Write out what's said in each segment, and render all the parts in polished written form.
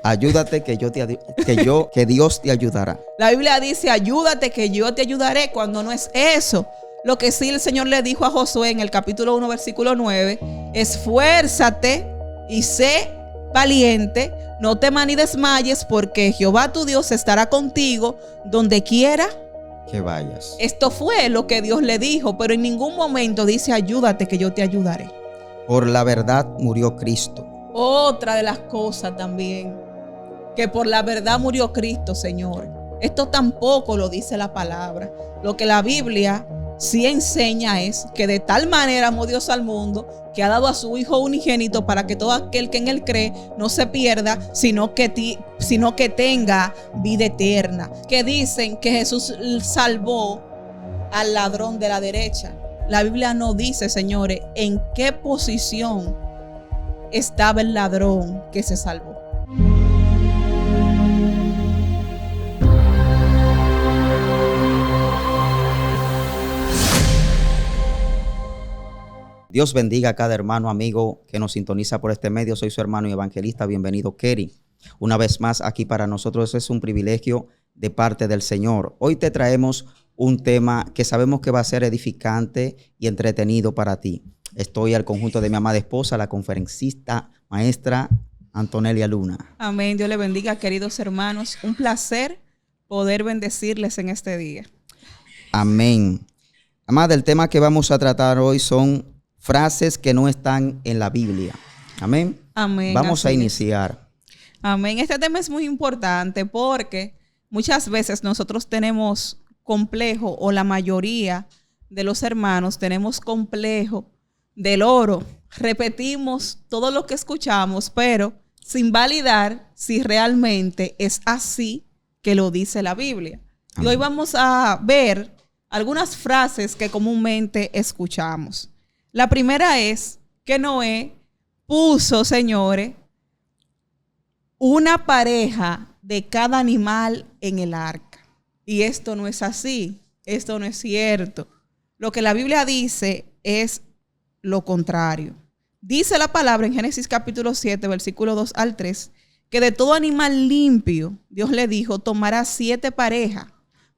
Ayúdate que Dios te ayudará. La Biblia dice, ayúdate que yo te ayudaré, cuando no es eso. Lo que sí el Señor le dijo a Josué en el capítulo 1, versículo 9, esfuérzate y sé valiente, no temas ni desmayes, porque Jehová tu Dios estará contigo donde quiera que vayas. Esto fue lo que Dios le dijo, pero en ningún momento dice, ayúdate que yo te ayudaré. Por la verdad murió Cristo. Otra de las cosas también, que por la verdad murió Cristo, Señor. Esto tampoco lo dice la palabra. Lo que la Biblia sí enseña es que de tal manera amó Dios al mundo, que ha dado a su Hijo unigénito para que todo aquel que en Él cree no se pierda, sino que tenga vida eterna. Que dicen que Jesús salvó al ladrón de la derecha. La Biblia no dice, señores, en qué posición estaba el ladrón que se salvó. Dios bendiga a cada hermano, amigo que nos sintoniza por este medio. Soy su hermano y evangelista. Bienvenido, Kerry. Una vez más aquí para nosotros es un privilegio de parte del Señor. Hoy te traemos un tema que sabemos que va a ser edificante y entretenido para ti. Estoy al conjunto de mi amada esposa, la conferencista maestra Antonelia Luna. Amén. Dios le bendiga, queridos hermanos. Un placer poder bendecirles en este día. Amén. Amada, el tema que vamos a tratar hoy son frases que no están en la Biblia. Amén. Amén. Vamos a iniciar. Amén. Este tema es muy importante porque muchas veces nosotros tenemos complejo, o la mayoría de los hermanos tenemos complejo del oro. Repetimos todo lo que escuchamos, pero sin validar si realmente es así que lo dice la Biblia. Amén. Y hoy vamos a ver algunas frases que comúnmente escuchamos. La primera es que Noé puso, señores, una pareja de cada animal en el arca. Y esto no es así. Esto no es cierto. Lo que la Biblia dice es lo contrario. Dice la palabra en Génesis capítulo 7, versículo 2 al 3, que de todo animal limpio, Dios le dijo, tomará 7 parejas,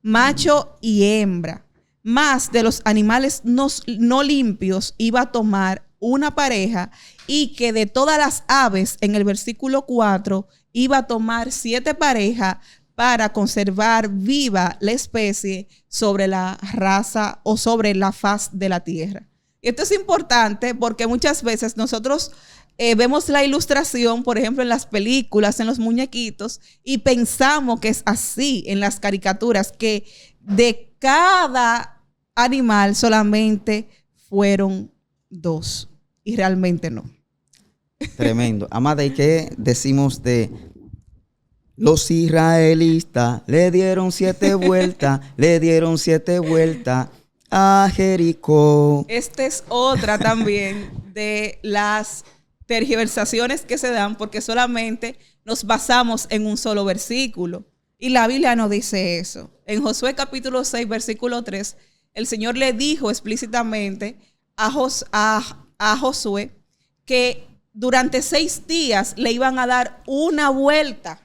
macho y hembra. Más de los animales no limpios iba a tomar una pareja, y que de todas las aves, en el versículo 4, iba a tomar 7 parejas para conservar viva la especie sobre la raza o sobre la faz de la tierra. Y esto es importante porque muchas veces nosotros vemos la ilustración, por ejemplo, en las películas, en los muñequitos, y pensamos que es así en las caricaturas, que de cada animal solamente fueron 2, y realmente no. Tremendo. Amada, ¿y qué decimos de los israelitas? Le dieron 7 vueltas, le dieron 7 vueltas a Jericó. Esta es otra también de las tergiversaciones que se dan porque solamente nos basamos en un solo versículo. Y la Biblia no dice eso. En Josué capítulo 6, versículo 3, el Señor le dijo explícitamente a Josué que durante 6 días le iban a dar una vuelta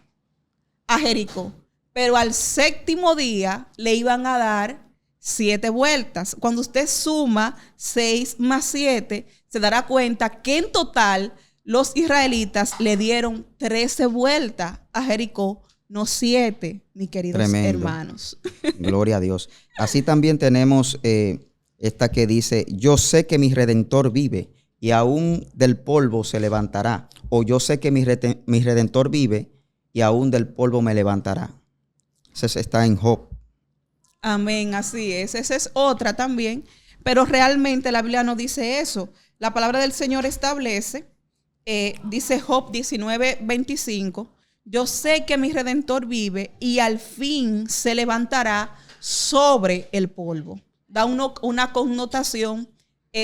a Jericó, pero al 7º día le iban a dar 7 vueltas. Cuando usted suma 6 más 7, se dará cuenta que en total los israelitas le dieron 13 vueltas a Jericó, no 7, mis queridos Tremendo. hermanos. Gloria a Dios. Así también tenemos esta que dice, yo sé que mi Redentor vive y aún del polvo se levantará. O yo sé que mi Redentor vive y aún del polvo me levantará. Eso está en Job. Amén, así es. Esa es otra también, pero realmente la Biblia no dice eso. La palabra del Señor establece, dice Job 19:25, yo sé que mi Redentor vive y al fin se levantará sobre el polvo. Da una connotación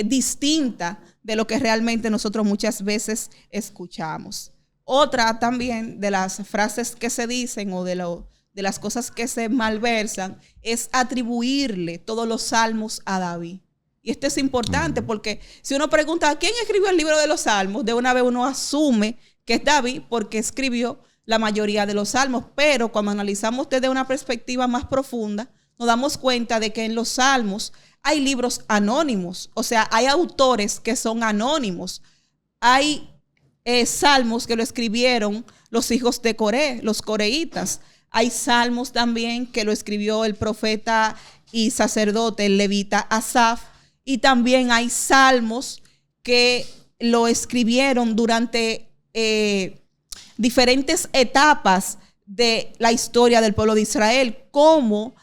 distinta de lo que realmente nosotros muchas veces escuchamos. Otra también de las frases que se dicen o de las cosas que se malversan es atribuirle todos los salmos a David. Y esto es importante porque si uno pregunta ¿quién escribió el libro de los salmos? De una vez uno asume que es David porque escribió la mayoría de los salmos, pero cuando analizamos desde una perspectiva más profunda, nos damos cuenta de que en los salmos hay libros anónimos, o sea, hay autores que son anónimos. Hay salmos que lo escribieron los hijos de Coré, los coreitas. Hay salmos también que lo escribió el profeta y sacerdote, el levita Asaf. Y también hay salmos que lo escribieron durante diferentes etapas de la historia del pueblo de Israel, como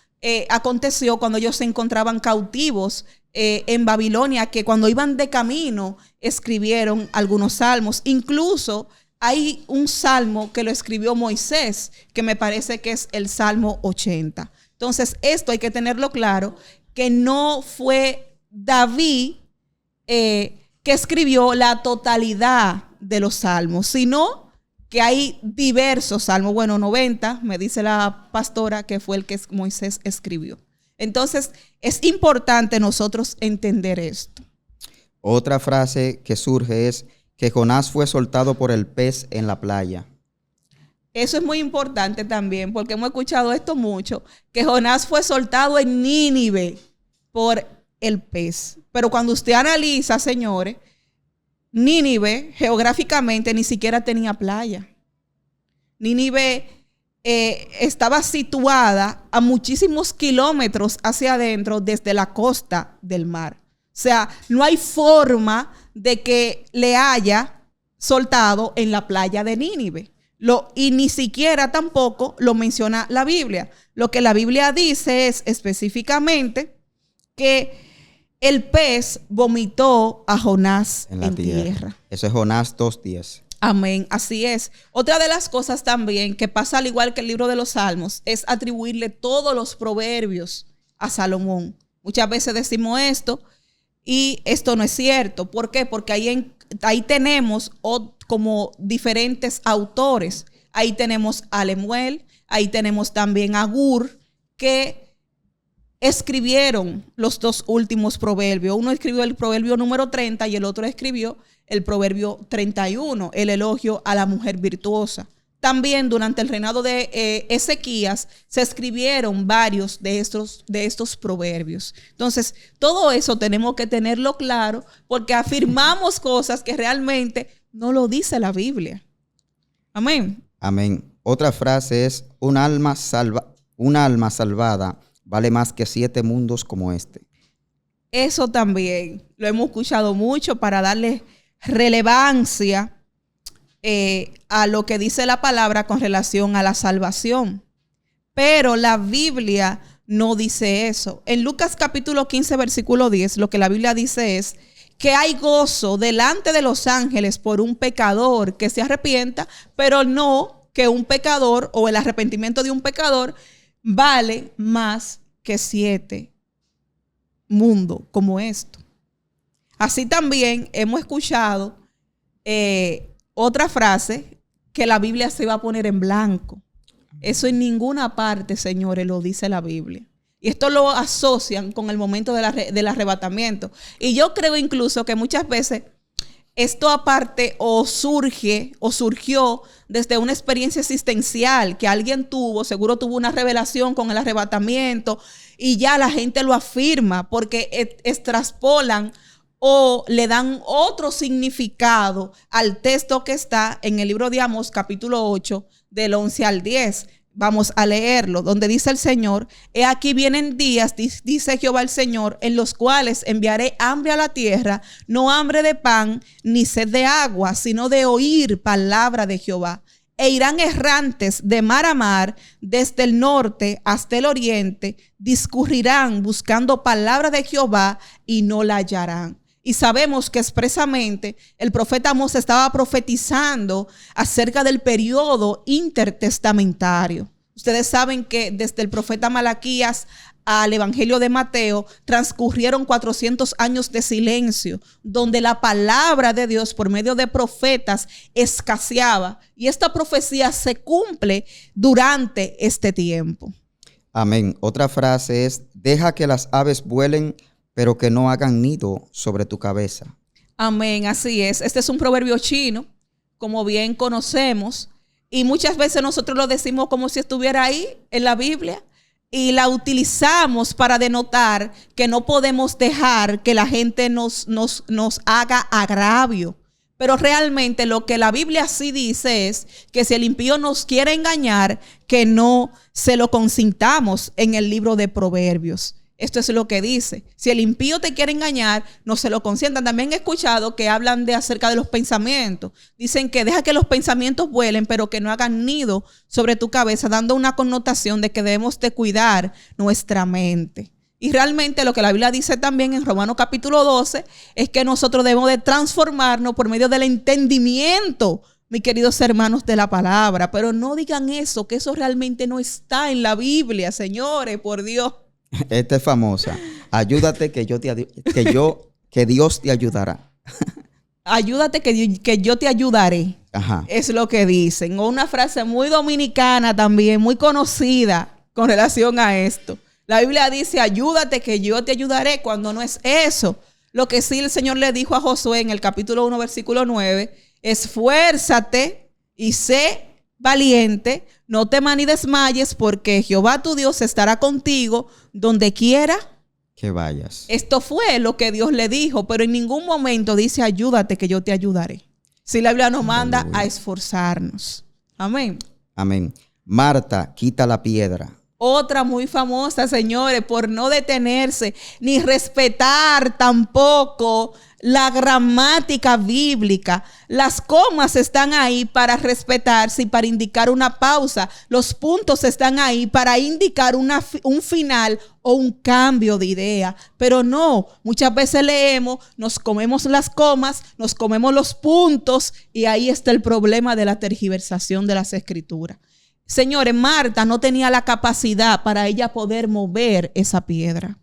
aconteció cuando ellos se encontraban cautivos en Babilonia, que cuando iban de camino escribieron algunos salmos. Incluso hay un salmo que lo escribió Moisés, que me parece que es el Salmo 80. Entonces, esto hay que tenerlo claro, que no fue David que escribió la totalidad de los salmos, sino que hay diversos salmos, bueno, 90, me dice la pastora que fue el que Moisés escribió. Entonces, es importante nosotros entender esto. Otra frase que surge es que Jonás fue soltado por el pez en la playa. Eso es muy importante también, porque hemos escuchado esto mucho, que Jonás fue soltado en Nínive por el pez. Pero cuando usted analiza, señores, Nínive geográficamente ni siquiera tenía playa. Nínive estaba situada a muchísimos kilómetros hacia adentro desde la costa del mar. O sea, no hay forma de que le haya soltado en la playa de Nínive. Y ni siquiera tampoco lo menciona la Biblia. Lo que la Biblia dice es específicamente que el pez vomitó a Jonás en la tierra. Eso es Jonás 2:10. Amén, así es. Otra de las cosas también que pasa al igual que el libro de los Salmos es atribuirle todos los proverbios a Salomón. Muchas veces decimos esto y esto no es cierto. ¿Por qué? Porque ahí tenemos como diferentes autores. Ahí tenemos a Lemuel, ahí tenemos también a Gur, que escribieron los dos últimos proverbios. Uno escribió el proverbio número 30 y el otro escribió el proverbio 31, el elogio a la mujer virtuosa. También durante el reinado de Ezequías se escribieron varios de estos proverbios. Entonces, todo eso tenemos que tenerlo claro porque afirmamos cosas que realmente no lo dice la Biblia. Amén. Amén. Otra frase es: un alma salvada vale más que 7 mundos como este. Eso también lo hemos escuchado mucho para darle relevancia a lo que dice la palabra con relación a la salvación. Pero la Biblia no dice eso. En Lucas capítulo 15, versículo 10, lo que la Biblia dice es que hay gozo delante de los ángeles por un pecador que se arrepienta, pero no que un pecador o el arrepentimiento de un pecador vale más que 7 mundos como esto. Así también hemos escuchado otra frase, que la Biblia se va a poner en blanco. Eso en ninguna parte, señores, lo dice la Biblia. Y esto lo asocian con el momento del arrebatamiento. Y yo creo incluso que muchas veces esto aparte surgió desde una experiencia existencial que alguien tuvo, seguro tuvo una revelación con el arrebatamiento y ya la gente lo afirma porque extraspolan o le dan otro significado al texto que está en el libro de Amós capítulo 8 del 11 al 10. Vamos a leerlo, donde dice el Señor: he aquí vienen días, dice Jehová el Señor, en los cuales enviaré hambre a la tierra, no hambre de pan, ni sed de agua, sino de oír palabra de Jehová. E irán errantes de mar a mar, desde el norte hasta el oriente, discurrirán buscando palabra de Jehová y no la hallarán. Y sabemos que expresamente el profeta Amós estaba profetizando acerca del periodo intertestamentario. Ustedes saben que desde el profeta Malaquías al Evangelio de Mateo transcurrieron 400 años de silencio, donde la palabra de Dios por medio de profetas escaseaba. Y esta profecía se cumple durante este tiempo. Amén. Otra frase es: deja que las aves vuelen, pero que no hagan nido sobre tu cabeza. Amén, así es. Este es un proverbio chino, como bien conocemos, Y muchas veces nosotros lo decimos como si estuviera ahí en la Biblia y la utilizamos para denotar que no podemos dejar que la gente nos haga agravio. Pero realmente lo que la Biblia sí dice es que si el impío nos quiere engañar, que no se lo consintamos en el libro de Proverbios. Esto es lo que dice. Si el impío te quiere engañar, no se lo consientan. También he escuchado que hablan acerca de los pensamientos. Dicen que deja que los pensamientos vuelen, pero que no hagan nido sobre tu cabeza, dando una connotación de que debemos de cuidar nuestra mente. Y realmente lo que la Biblia dice también en Romanos capítulo 12 es que nosotros debemos de transformarnos por medio del entendimiento, mis queridos hermanos, de la palabra. Pero no digan eso, que eso realmente no está en la Biblia, señores, por Dios. Esta es famosa. Ayúdate que Dios te ayudará. Ayúdate que yo te ayudaré. Ajá. Es lo que dicen. O una frase muy dominicana también, muy conocida con relación a esto. La Biblia dice, ayúdate que yo te ayudaré, cuando no es eso. Lo que sí el Señor le dijo a Josué en el capítulo 1, versículo 9, esfuérzate y sé valiente, no temas ni desmayes, porque Jehová tu Dios estará contigo donde quiera que vayas. Esto fue lo que Dios le dijo, pero en ningún momento dice, ayúdate que yo te ayudaré. Si la Biblia nos manda a esforzarnos. Amén. Amén. Marta, quita la piedra. Otra muy famosa, señores, por no detenerse ni respetar tampoco la gramática bíblica. Las comas están ahí para respetarse y para indicar una pausa. Los puntos están ahí para indicar un final o un cambio de idea. Pero no, muchas veces leemos, nos comemos las comas, nos comemos los puntos y ahí está el problema de la tergiversación de las escrituras. Señores, Marta no tenía la capacidad para ella poder mover esa piedra.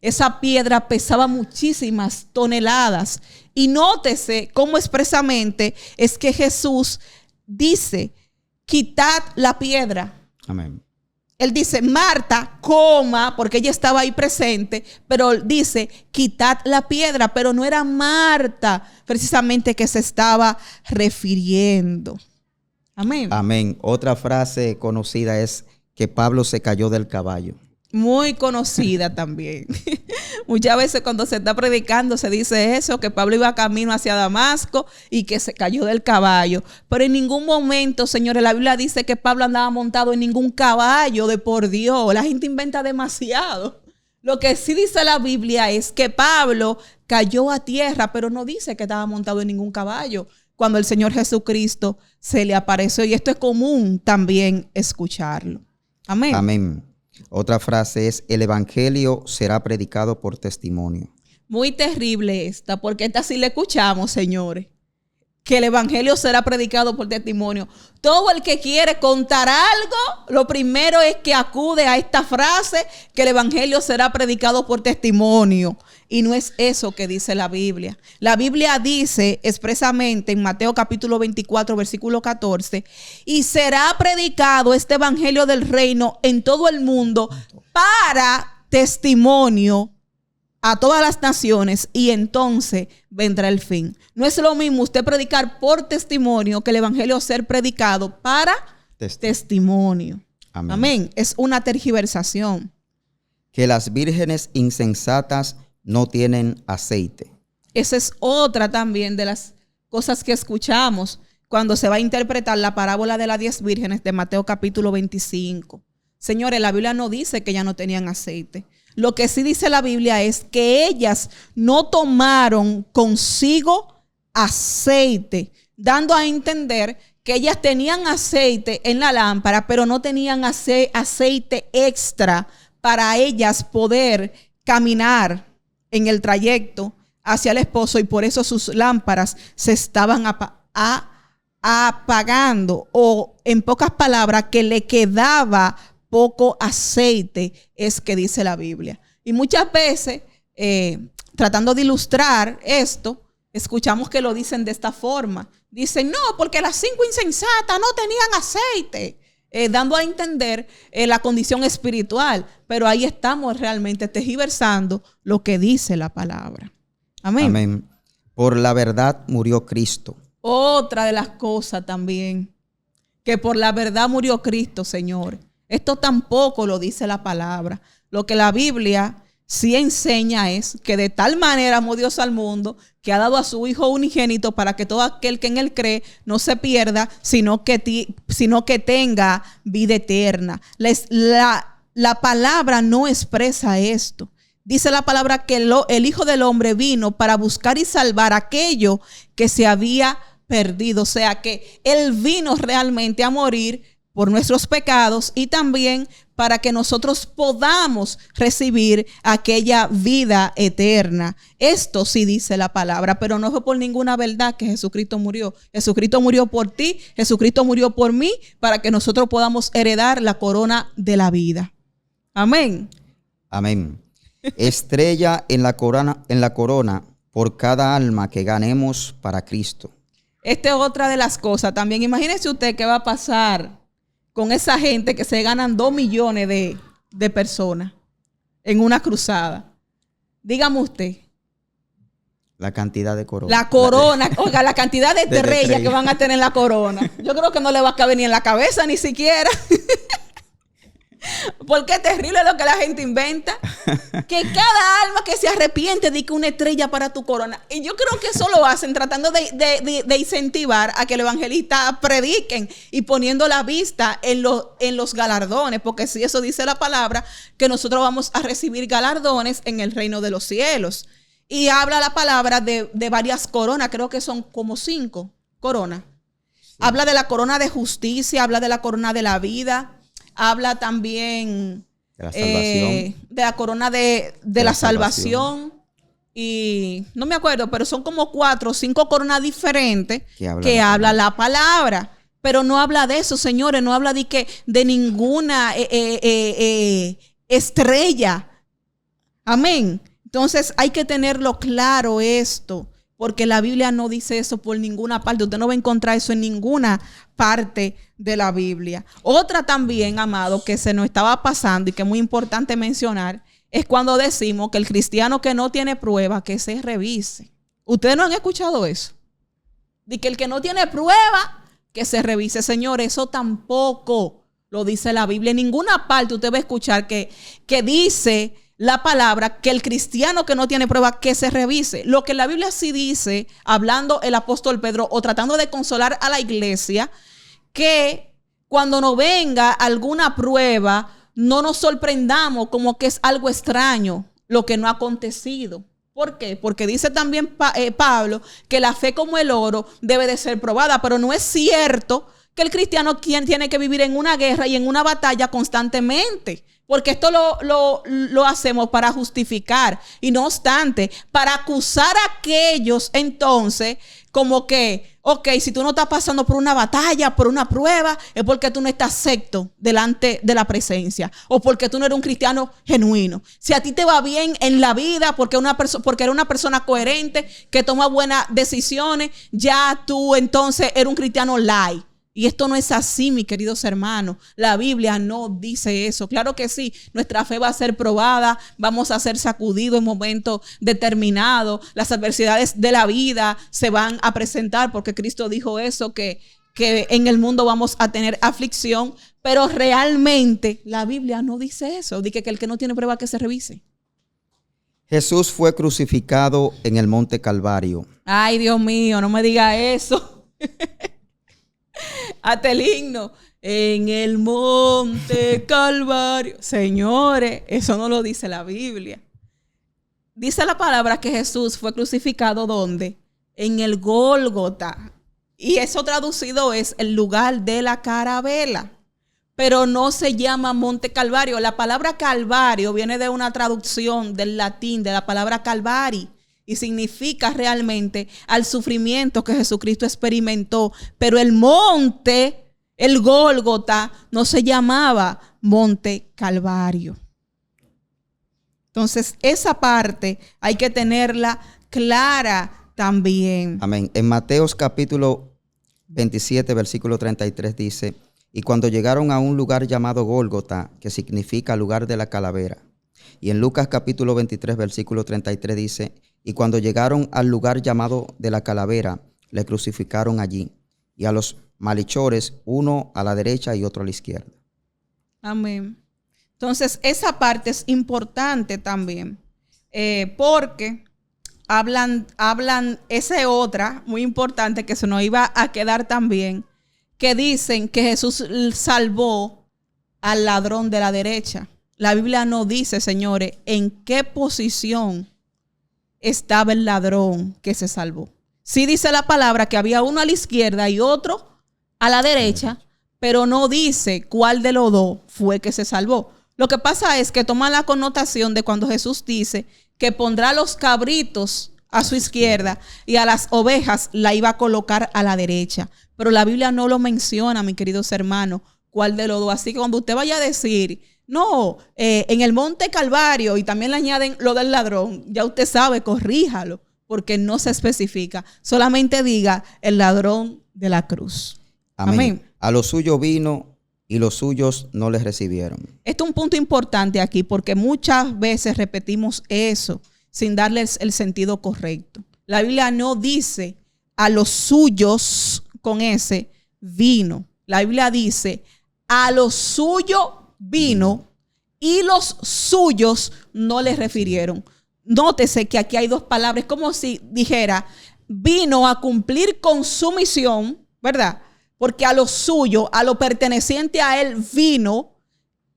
Esa piedra pesaba muchísimas toneladas. Y nótese cómo expresamente es que Jesús dice, quitad la piedra. Amén. Él dice, Marta, coma, porque ella estaba ahí presente, pero dice, quitad la piedra, pero no era Marta precisamente que se estaba refiriendo. Amén. Amén. Otra frase conocida es que Pablo se cayó del caballo. Muy conocida también. Muchas veces cuando se está predicando se dice eso, que Pablo iba camino hacia Damasco y que se cayó del caballo. Pero en ningún momento, señores, la Biblia dice que Pablo andaba montado en ningún caballo, de por Dios. La gente inventa demasiado. Lo que sí dice la Biblia es que Pablo cayó a tierra, pero no dice que estaba montado en ningún caballo cuando el Señor Jesucristo se le apareció. Y esto es común también escucharlo. Amén. Amén. Otra frase es, el evangelio será predicado por testimonio. Muy terrible esta, porque esta sí la escuchamos, señores. Que el evangelio será predicado por testimonio. Todo el que quiere contar algo, lo primero es que acude a esta frase, que el evangelio será predicado por testimonio. Y no es eso que dice la Biblia. La Biblia dice expresamente en Mateo capítulo 24, versículo 14, y será predicado este evangelio del reino en todo el mundo para testimonio a todas las naciones, y entonces vendrá el fin. No es lo mismo usted predicar por testimonio que el evangelio ser predicado para testimonio. Amén. Amén. Es una tergiversación. Que las vírgenes insensatas no tienen aceite. Esa es otra también de las cosas que escuchamos cuando se va a interpretar la parábola de las 10 vírgenes de Mateo capítulo 25. Señores, la Biblia no dice que ellas no tenían aceite. Lo que sí dice la Biblia es que ellas no tomaron consigo aceite, dando a entender que ellas tenían aceite en la lámpara, pero no tenían aceite extra para ellas poder caminar en el trayecto hacia el esposo, y por eso sus lámparas se estaban apagando, o en pocas palabras, que le quedaba poco aceite, es que dice la Biblia. Y muchas veces, tratando de ilustrar esto, escuchamos que lo dicen de esta forma. Dicen, no, porque las 5 insensatas no tenían aceite, dando a entender la condición espiritual. Pero ahí estamos realmente tergiversando lo que dice la palabra. Amén. Amén. Por la verdad murió Cristo. Otra de las cosas también. que por la verdad murió Cristo, señores. Esto tampoco lo dice la palabra. Lo que la Biblia sí enseña es que de tal manera amó Dios al mundo que ha dado a su Hijo unigénito para que todo aquel que en él cree no se pierda, sino que tenga vida eterna. La palabra no expresa esto. Dice la palabra que el Hijo del Hombre vino para buscar y salvar aquello que se había perdido. O sea que Él vino realmente a morir por nuestros pecados y también para que nosotros podamos recibir aquella vida eterna. Esto sí dice la palabra, pero no fue por ninguna verdad que Jesucristo murió. Jesucristo murió por ti, Jesucristo murió por mí, para que nosotros podamos heredar la corona de la vida. Amén. Amén. Estrella en la corona por cada alma que ganemos para Cristo. Esta es otra de las cosas. También imagínese usted qué va a pasar con esa gente que se ganan 2 millones de personas en una cruzada. Dígame usted. La cantidad de corona. La corona, oiga, la cantidad de estrellas que van a tener en la corona. Yo creo que no le va a caber ni en la cabeza ni siquiera. Porque es terrible lo que la gente inventa. Que cada alma que se arrepiente dedique una estrella para tu corona. Y yo creo que eso lo hacen tratando de incentivar a que el evangelista prediquen y poniendo la vista en los galardones. Porque si eso dice la palabra, que nosotros vamos a recibir galardones en el reino de los cielos. Y habla la palabra de varias coronas. Creo que son como 5 coronas. Sí. Habla de la corona de justicia, habla de la corona de la vida. Habla también de la salvación. De la corona de la salvación. Y no me acuerdo, pero son como 4 o 5 coronas diferentes que habla la palabra. Pero no habla de eso, señores. No habla de ninguna estrella. Amén. Entonces hay que tenerlo claro esto. Porque la Biblia no dice eso por ninguna parte. Usted no va a encontrar eso en ninguna parte de la Biblia. Otra también, amado, que se nos estaba pasando y que es muy importante mencionar, es cuando decimos que el cristiano que no tiene prueba, que se revise. ¿Ustedes no han escuchado eso? De que el que no tiene prueba, que se revise. Señor, eso tampoco lo dice la Biblia. En ninguna parte usted va a escuchar que dice la palabra que el cristiano que no tiene prueba que se revise. Lo que la Biblia sí dice, hablando el apóstol Pedro o tratando de consolar a la iglesia, que cuando nos venga alguna prueba, no nos sorprendamos como que es algo extraño lo que no ha acontecido. ¿Por qué? Porque dice también Pablo que la fe como el oro debe de ser probada, pero no es cierto que el cristiano tiene que vivir en una guerra y en una batalla constantemente. Porque esto lo hacemos para justificar y no obstante, para acusar a aquellos entonces como que, ok, si tú no estás pasando por una batalla, por una prueba, es porque tú no estás secto delante de la presencia o porque tú no eres un cristiano genuino. Si a ti te va bien en la vida porque eres una persona coherente que toma buenas decisiones, ya tú entonces eres un cristiano light. Y esto no es así, mis queridos hermanos. La Biblia no dice eso. Claro que sí, nuestra fe va a ser probada, vamos a ser sacudidos en momentos determinados. Las adversidades de la vida se van a presentar porque Cristo dijo eso, que en el mundo vamos a tener aflicción. Pero realmente la Biblia no dice eso. Dice que el que no tiene prueba que se revise. Jesús fue crucificado en el monte Calvario. Ay, Dios mío, no me diga eso. Hasta el himno, en el monte Calvario. Señores, eso no lo dice la Biblia. Dice la palabra que Jesús fue crucificado ¿dónde? En el Gólgota. Y eso traducido es el lugar de la carabela. Pero no se llama monte Calvario. La palabra Calvario viene de una traducción del latín de la palabra Calvari. Y significa realmente al sufrimiento que Jesucristo experimentó. Pero el monte, el Gólgota, no se llamaba monte Calvario. Entonces, esa parte hay que tenerla clara también. Amén. En Mateos capítulo 27, versículo 33 dice: y cuando llegaron a un lugar llamado Gólgota, que significa lugar de la calavera. Y en Lucas capítulo 23, versículo 33 dice: y cuando llegaron al lugar llamado de la calavera, le crucificaron allí, y a los malhechores, uno a la derecha y otro a la izquierda. Amén. Entonces, esa parte es importante también, porque hablan, esa otra, muy importante, que se nos iba a quedar también, que dicen que Jesús salvó al ladrón de la derecha. La Biblia no dice, señores, en qué posición estaba el ladrón que se salvó. Sí dice la palabra que había uno a la izquierda y otro a la derecha, pero no dice cuál de los dos fue que se salvó. Lo que pasa es que toma la connotación de cuando Jesús dice que pondrá los cabritos a su izquierda y a las ovejas la iba a colocar a la derecha. Pero la Biblia no lo menciona, mis queridos hermanos, cuál de los dos. Así que cuando usted vaya a decir, no, en el monte Calvario, y también le añaden lo del ladrón, ya usted sabe, corríjalo, porque no se especifica. Solamente diga el ladrón de la cruz. Amén. Amén. A lo suyo vino y los suyos no les recibieron. Esto es un punto importante aquí, porque muchas veces repetimos eso sin darles el sentido correcto. La Biblia no dice a los suyos con ese vino. La Biblia dice a los suyos vino y los suyos no les refirieron. Nótese que aquí hay dos palabras, como si dijera, vino a cumplir con su misión, ¿verdad? Porque a lo suyo, a lo perteneciente a él vino,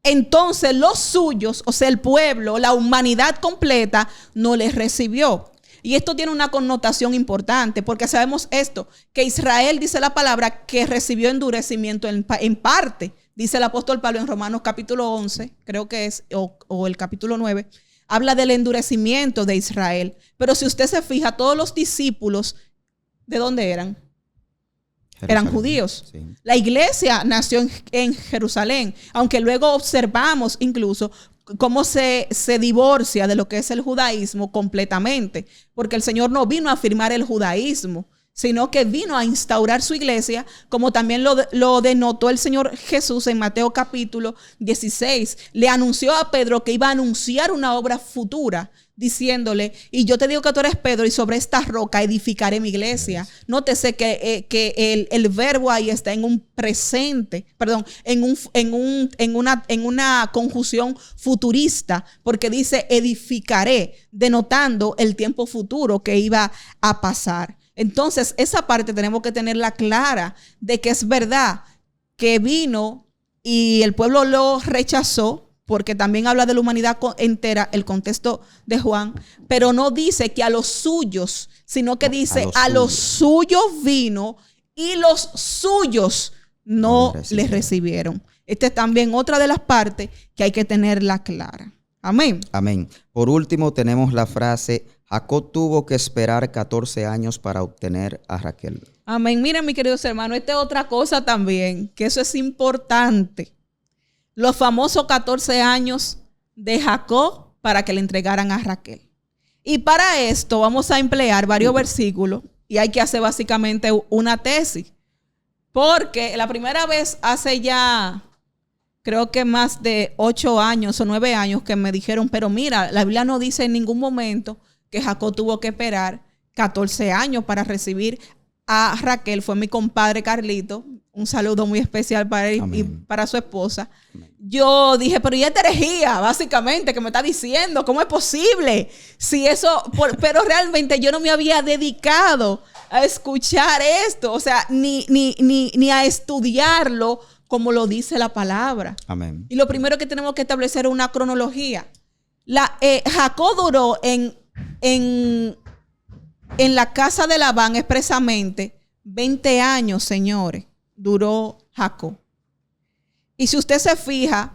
entonces los suyos, o sea, el pueblo, la humanidad completa, no les recibió. Y esto tiene una connotación importante, porque sabemos esto, que Israel, dice la palabra, que recibió endurecimiento en parte. Dice el apóstol Pablo en Romanos capítulo 11, creo que es, o el capítulo 9, habla del endurecimiento de Israel. Pero si usted se fija, todos los discípulos, ¿de dónde eran? Eran judíos. Sí. La iglesia nació en Jerusalén, aunque luego observamos incluso cómo se divorcia de lo que es el judaísmo completamente, porque el Señor no vino a afirmar el judaísmo, sino que vino a instaurar su iglesia, como también lo denotó el Señor Jesús en Mateo capítulo 16. Le anunció a Pedro que iba a anunciar una obra futura, diciéndole, y yo te digo que tú eres Pedro, y sobre esta roca edificaré mi iglesia. Nótese que el verbo ahí está en un presente, perdón, en una conjunción futurista, porque dice edificaré, denotando el tiempo futuro que iba a pasar. Entonces, esa parte tenemos que tenerla clara, de que es verdad que vino y el pueblo lo rechazó, porque también habla de la humanidad entera, el contexto de Juan, pero no dice que a los suyos, sino que dice a los suyos vino y los suyos no les recibieron. Esta es también otra de las partes que hay que tenerla clara. Amén. Amén. Por último, tenemos la frase, Jacob tuvo que esperar 14 años para obtener a Raquel. Amén. Miren, mis queridos hermanos, esta es otra cosa también, que eso es importante. Los famosos 14 años de Jacob para que le entregaran a Raquel. Y para esto vamos a emplear varios versículos y hay que hacer básicamente una tesis. Porque la primera vez hace ya, creo que más de 8 años o 9 años que me dijeron, pero mira, la Biblia no dice en ningún momento que Jacob tuvo que esperar 14 años para recibir a Raquel. Fue mi compadre Carlito. Un saludo muy especial para él y para su esposa. Amén. Yo dije, pero ya es herejía, básicamente, que me está diciendo, ¿cómo es posible? Si eso, pero realmente yo no me había dedicado a escuchar esto, o sea, ni a estudiarlo como lo dice la palabra. Amén. Y lo primero que tenemos que establecer es una cronología. Jacob duró en la casa de Labán expresamente 20 años, señores. Duró Jacob. Y si usted se fija,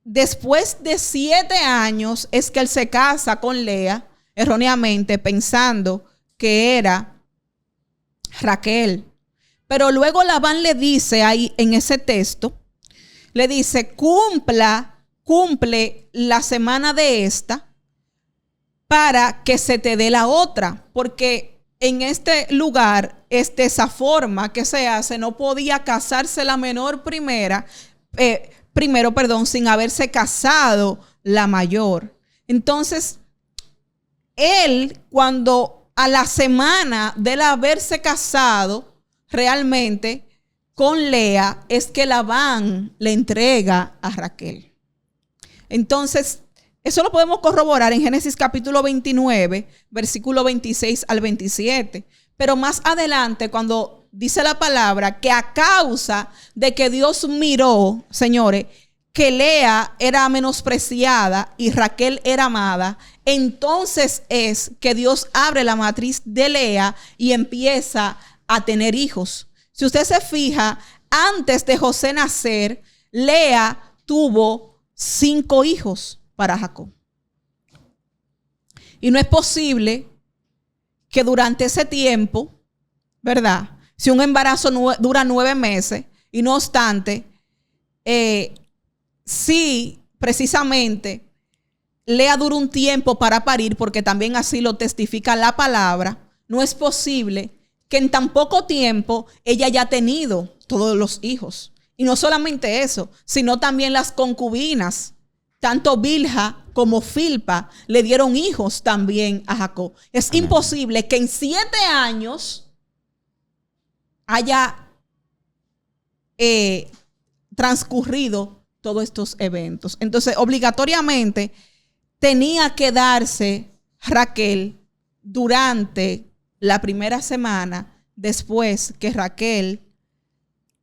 después de 7 años es que él se casa con Lea, erróneamente pensando que era Raquel. Pero luego Labán le dice ahí en ese texto, le dice, cumple la semana de esta para que se te dé la otra, porque en este lugar, esa forma que se hace, no podía casarse la menor primero, sin haberse casado la mayor. Entonces, él, cuando a la semana de haberse casado, realmente con Lea es que Labán le entrega a Raquel. Entonces, eso lo podemos corroborar en Génesis capítulo 29, versículo 26 al 27. Pero más adelante, cuando dice la palabra que a causa de que Dios miró, señores, que Lea era menospreciada y Raquel era amada, entonces es que Dios abre la matriz de Lea y empieza a tener hijos. Si usted se fija, antes de José nacer, Lea tuvo 5 hijos para Jacob. Y no es posible que durante ese tiempo, ¿verdad? Si un embarazo dura 9 meses y no obstante, sí, precisamente, Lea dura un tiempo para parir, porque también así lo testifica la palabra, no es posible que en tan poco tiempo ella haya tenido todos los hijos. Y no solamente eso, sino también las concubinas, tanto Bilha como Filpa, le dieron hijos también a Jacob. Es Amén. imposible que en 7 años haya transcurrido todos estos eventos. Entonces, obligatoriamente tenía que darse Raquel durante la primera semana después que Raquel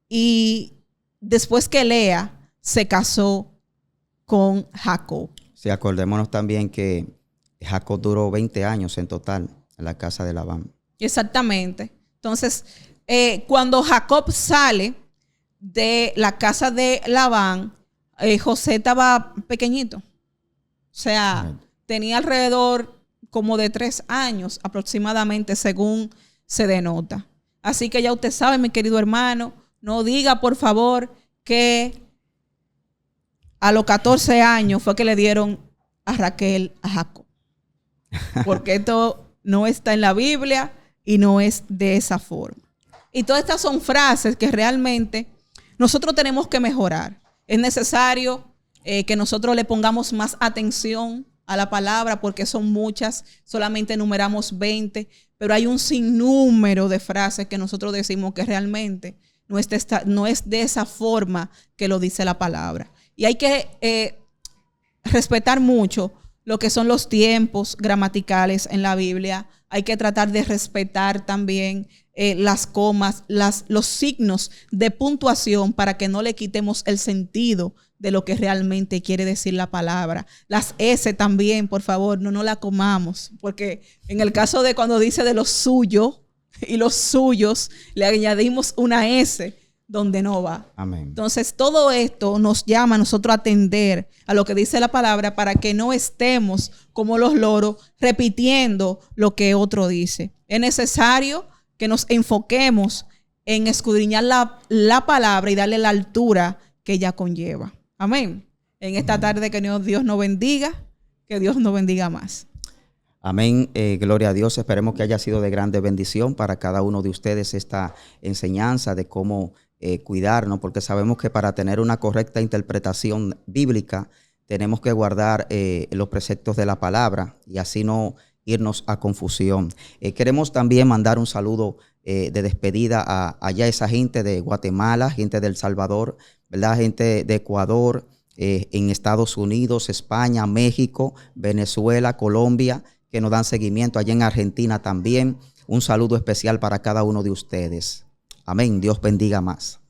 y después que Lea se casó con Jacob. Sí, acordémonos también que Jacob duró 20 años en total en la casa de Labán. Exactamente. Entonces, cuando Jacob sale de la casa de Labán, José estaba pequeñito. O sea, tenía alrededor como de 3 años aproximadamente, según se denota. Así que ya usted sabe, mi querido hermano, no diga por favor que a los 14 años fue que le dieron a Raquel a Jacob. Porque esto no está en la Biblia y no es de esa forma. Y todas estas son frases que realmente nosotros tenemos que mejorar. Es necesario que nosotros le pongamos más atención a la palabra, porque son muchas, solamente enumeramos 20, pero hay un sinnúmero de frases que nosotros decimos que realmente no es de esa forma que lo dice la palabra. Y hay que respetar mucho lo que son los tiempos gramaticales en la Biblia. Hay que tratar de respetar también las comas, los signos de puntuación, para que no le quitemos el sentido de lo que realmente quiere decir la palabra. Las S también, por favor, no la comamos, porque en el caso de cuando dice de lo suyo y los suyos, le añadimos una S donde no va. Amén. Entonces, todo esto nos llama a nosotros a atender a lo que dice la palabra, para que no estemos como los loros repitiendo lo que otro dice. Es necesario que nos enfoquemos en escudriñar la palabra y darle la altura que ella conlleva. Amén. En esta tarde, que Dios nos bendiga, que Dios nos bendiga más. Amén. Gloria a Dios. Esperemos que haya sido de grande bendición para cada uno de ustedes esta enseñanza de cómo cuidarnos, porque sabemos que para tener una correcta interpretación bíblica tenemos que guardar los preceptos de la palabra y así no irnos a confusión. Queremos también mandar un saludo de despedida a allá esa gente de Guatemala, gente de El Salvador, ¿verdad? Gente de Ecuador, en Estados Unidos, España, México, Venezuela, Colombia, que nos dan seguimiento, allá en Argentina también. Un saludo especial para cada uno de ustedes. Amén. Dios bendiga más.